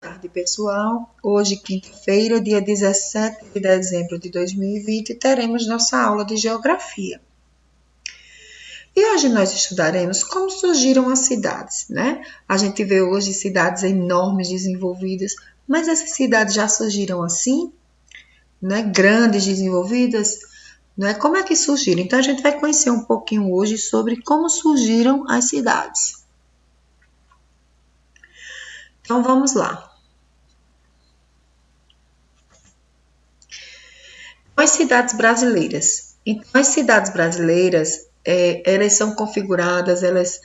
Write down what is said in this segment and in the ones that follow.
Tarde, pessoal. Hoje, quinta-feira, dia 17 de dezembro de 2020, teremos nossa aula de geografia. E hoje nós estudaremos como surgiram as cidades, né? A gente vê hoje cidades enormes, desenvolvidas, mas essas cidades já surgiram assim, né? Grandes, desenvolvidas, né? Como é que surgiram? Então, a gente vai conhecer um pouquinho hoje sobre como surgiram as cidades. Então, vamos lá. As cidades brasileiras. Então, as cidades brasileiras, elas são configuradas, elas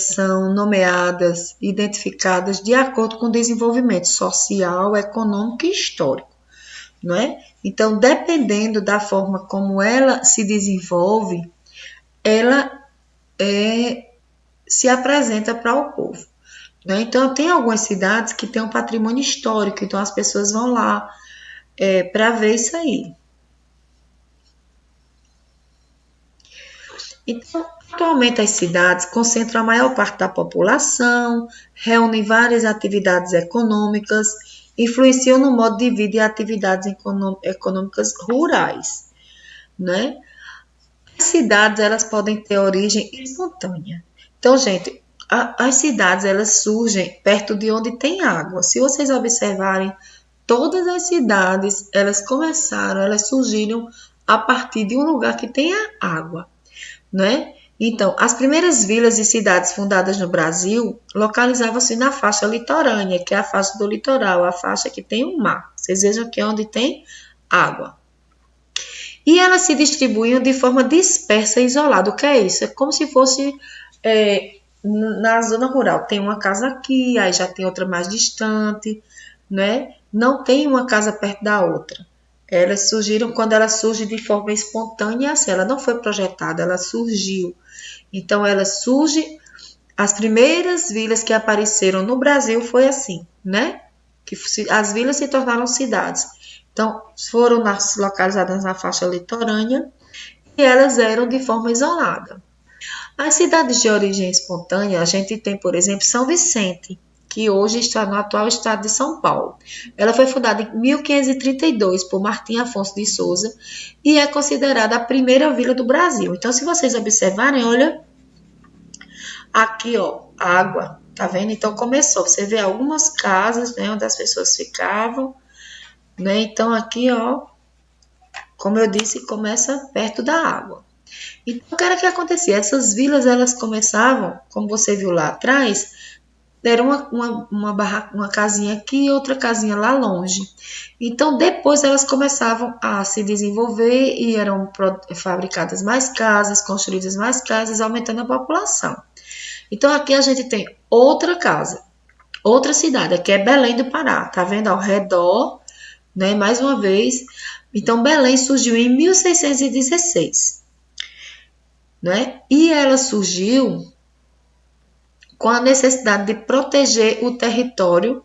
são nomeadas, identificadas de acordo com o desenvolvimento social, econômico e histórico, não é? Então, dependendo da forma como ela se desenvolve, ela se apresenta para o povo, né? Então, tem algumas cidades que têm um patrimônio histórico, então as pessoas vão lá para ver isso aí. Então, atualmente as cidades concentram a maior parte da população, reúnem várias atividades econômicas, influenciam no modo de vida e atividades econômicas rurais, né? As cidades, elas podem ter origem espontânea. Então, gente, as cidades, elas surgem perto de onde tem água. Se vocês observarem, todas as cidades, elas surgiram a partir de um lugar que tenha água, né? Então, as primeiras vilas e cidades fundadas no Brasil localizavam-se na faixa litorânea, que é a faixa do litoral, a faixa que tem o mar. Vocês vejam que é onde tem água. E elas se distribuíam de forma dispersa e isolada. O que é isso? É como se fosse na zona rural. Tem uma casa aqui, aí já tem outra mais distante, né? Não tem uma casa perto da outra. Elas surgiram, quando ela surge de forma espontânea, assim, ela não foi projetada, ela surgiu. Então, ela surge, as primeiras vilas que apareceram no Brasil foi assim, né? Que as vilas se tornaram cidades. Então, foram localizadas na faixa litorânea e elas eram de forma isolada. As cidades de origem espontânea, a gente tem, por exemplo, São Vicente, que hoje está no atual estado de São Paulo. Ela foi fundada em 1532 por Martim Afonso de Souza e é considerada a primeira vila do Brasil. Então, se vocês observarem, olha, aqui, ó, água, tá vendo? Então, começou, você vê algumas casas, né, onde as pessoas ficavam, né? Então, aqui, ó, como eu disse, começa perto da água. Então, o que era que acontecia? Essas vilas, elas começavam, como você viu lá atrás, era uma casinha aqui e outra casinha lá longe. Então, depois elas começavam a se desenvolver e eram fabricadas mais casas, construídas mais casas, aumentando a população. Então, aqui a gente tem outra casa, outra cidade, aqui é Belém do Pará, tá vendo ao redor, né? Mais uma vez. Então, Belém surgiu em 1616, né? E ela surgiu com a necessidade de proteger o território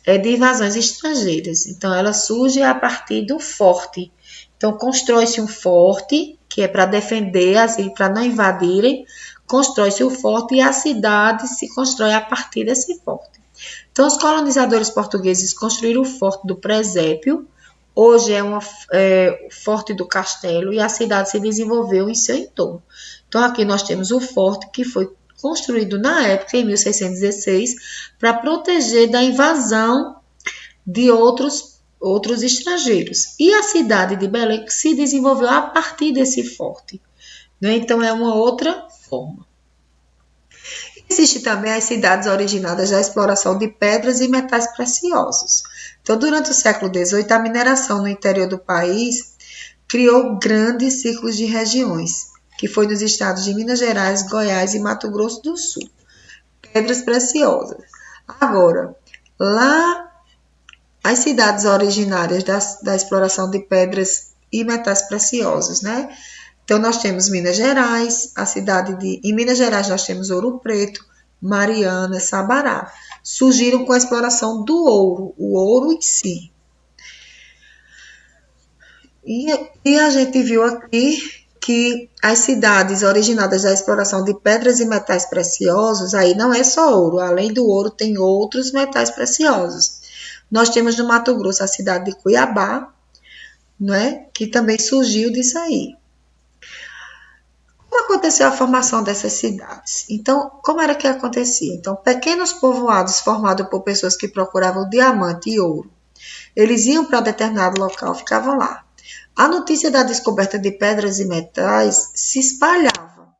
de invasões estrangeiras. Então, ela surge a partir do forte. Então, constrói-se um forte, que é para defender, assim, para não invadirem, constrói-se o forte e a cidade se constrói a partir desse forte. Então, os colonizadores portugueses construíram o Forte do Presépio, hoje é o Forte do Castelo, e a cidade se desenvolveu em seu entorno. Então, aqui nós temos o forte que foi construído na época, em 1616, para proteger da invasão de outros estrangeiros. E a cidade de Belém se desenvolveu a partir desse forte, né? Então, é uma outra forma. Existem também as cidades originadas da exploração de pedras e metais preciosos. Então, durante o século XVIII, a mineração no interior do país criou grandes círculos de regiões, que foi nos estados de Minas Gerais, Goiás e Mato Grosso do Sul. Pedras preciosas. Agora, lá, as cidades originárias da exploração de pedras e metais preciosos, né? Então, nós temos Minas Gerais, em Minas Gerais nós temos Ouro Preto, Mariana, Sabará. Surgiram com a exploração do ouro, o ouro em si. E a gente viu aqui que as cidades originadas da exploração de pedras e metais preciosos, aí não é só ouro, além do ouro tem outros metais preciosos. Nós temos no Mato Grosso a cidade de Cuiabá, né, que também surgiu disso aí. Como aconteceu a formação dessas cidades? Então, como era que acontecia? Então, pequenos povoados formados por pessoas que procuravam diamante e ouro. Eles iam para determinado local, ficavam lá. A notícia da descoberta de pedras e metais se espalhava.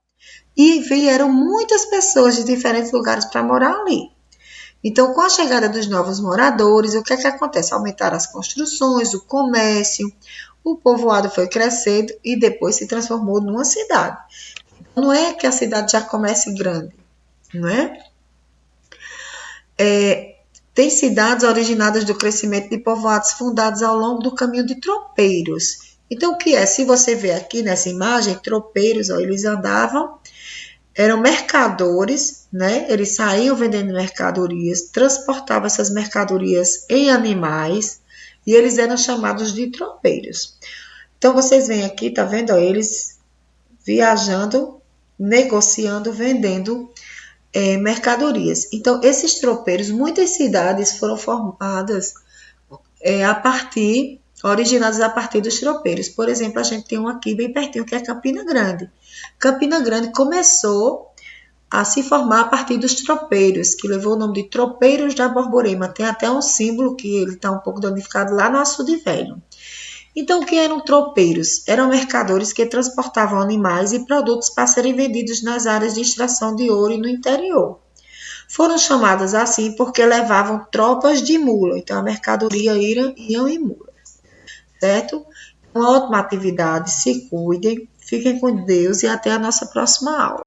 E vieram muitas pessoas de diferentes lugares para morar ali. Então, com a chegada dos novos moradores, o que é que acontece? Aumentaram as construções, o comércio, o povoado foi crescendo e depois se transformou numa cidade. Não é que a cidade já comece grande, não é? Tem cidades originadas do crescimento de povoados fundados ao longo do caminho de tropeiros. Então, o que é? Se você vê aqui nessa imagem, tropeiros, ó, eles andavam, eram mercadores, né? Eles saíam vendendo mercadorias, transportavam essas mercadorias em animais e eles eram chamados de tropeiros. Então, vocês veem aqui, tá vendo? Ó, eles viajando, negociando, vendendo mercadorias. Então, esses tropeiros, muitas cidades foram formadas originadas a partir dos tropeiros. Por exemplo, a gente tem um aqui bem pertinho, que é Campina Grande. Campina Grande começou a se formar a partir dos tropeiros, que levou o nome de Tropeiros da Borborema. Tem até um símbolo que ele está um pouco danificado lá no Açude Velho. Então, o que eram tropeiros? Eram mercadores que transportavam animais e produtos para serem vendidos nas áreas de extração de ouro e no interior. Foram chamadas assim porque levavam tropas de mula, então a mercadoria iam em mula, certo? Uma ótima atividade, se cuidem, fiquem com Deus e até a nossa próxima aula.